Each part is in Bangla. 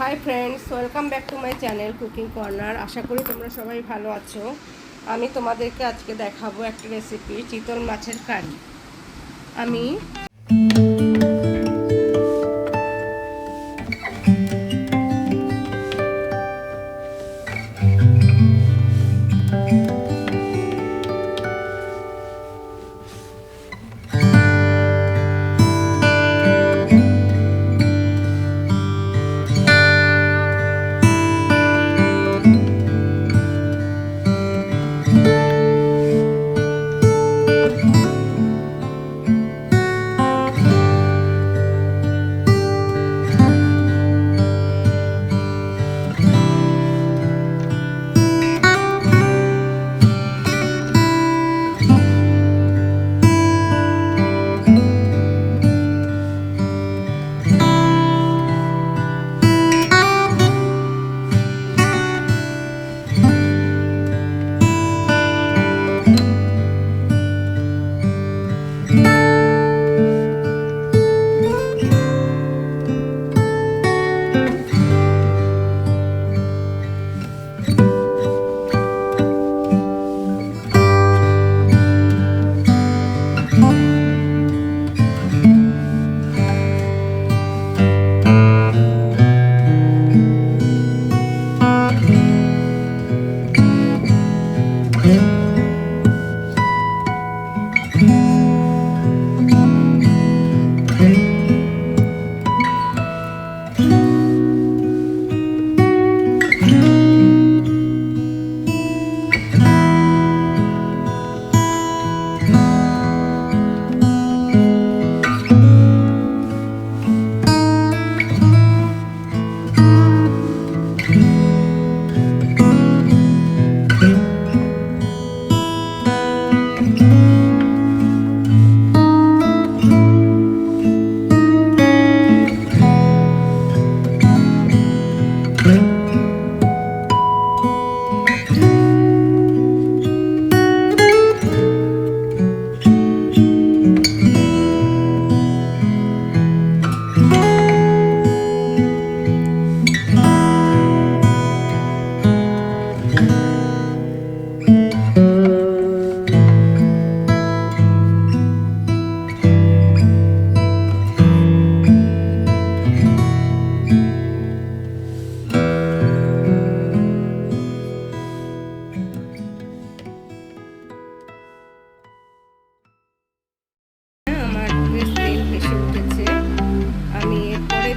High friends, welcome back to my channel cooking corner. আশা করি তোমরা সবাই ভালো আছো। আমি তোমাদেরকে আজকে দেখাবো একটা রেসিপি, চিতল মাছের কারি। আমি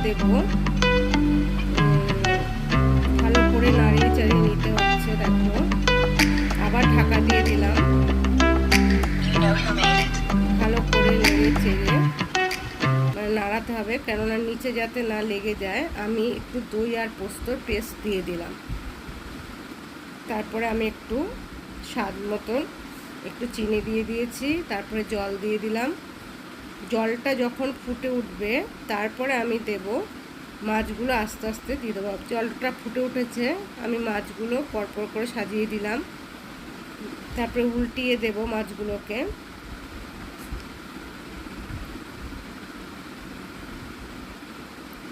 দেব, ভালো করে নাড়িয়ে চাড়িয়ে নিতে হচ্ছে। দেখো, আবার ঢাকা দিয়ে দিলাম, ভালো করে নেড়ে চেড়ে নাড়াতে হবে, কেননা নিচে যাতে না লেগে যায়। আমি একটু দই আর পোস্তর পেস্ট দিয়ে দিলাম। তারপরে আমি একটু স্বাদ মতন একটু চিনি দিয়ে দিয়েছি, তারপরে জল দিয়ে দিলাম। জলটা যখন ফুটে উঠবে তারপরে আমি দেব মাছগুলো, আস্তে আস্তে দিয়ে দেবো। জলটা ফুটে উঠেছে, আমি মাছগুলো পরপর করে সাজিয়ে দিলাম। তারপরে উল্টিয়ে দেব মাছগুলোকে।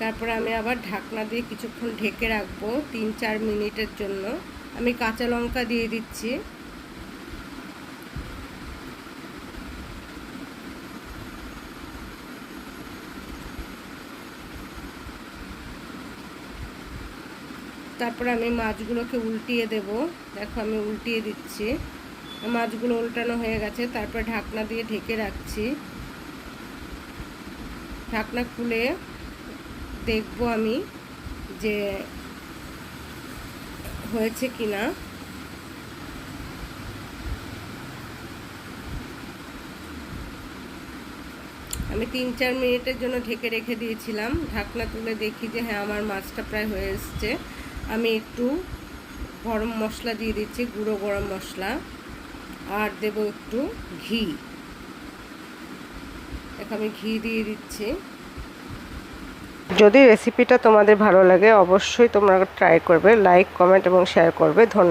তারপরে আমি আবার ঢাকনা দিয়ে কিছুক্ষণ ঢেকে রাখবো 3-4 মিনিটের জন্য। আমি কাঁচা লঙ্কা দিয়ে দিচ্ছি। তারপরে আমি মাছগুলোকে উল্টিয়ে দেব। দেখো, আমি উল্টিয়ে দিচ্ছি। মাছগুলো উল্টানো হয়ে গেছে। তারপরে ঢাকনা দিয়ে ঢেকে রাখছি। ঢাকনা খুলে দেখব আমি যে হয়েছে কিনা। আমি 3-4 মিনিটের জন্য ঢেকে রেখে দিয়েছিলাম। ঢাকনা তুলে দেখি যে হ্যাঁ, আমার মাছটা প্রায় হয়ে এসছে। আমি একটু গরম মশলা দিয়ে দিচ্ছি, গুঁড়ো গরম মশলা, আর দেব একটু ঘি। এখন আমি ঘি দিয়ে দিচ্ছি। যদি রেসিপিটা তোমাদের ভালো লাগে অবশ্যই তোমরা ট্রাই করবে, লাইক, কমেন্ট এবং শেয়ার করবে। ধন্যবাদ।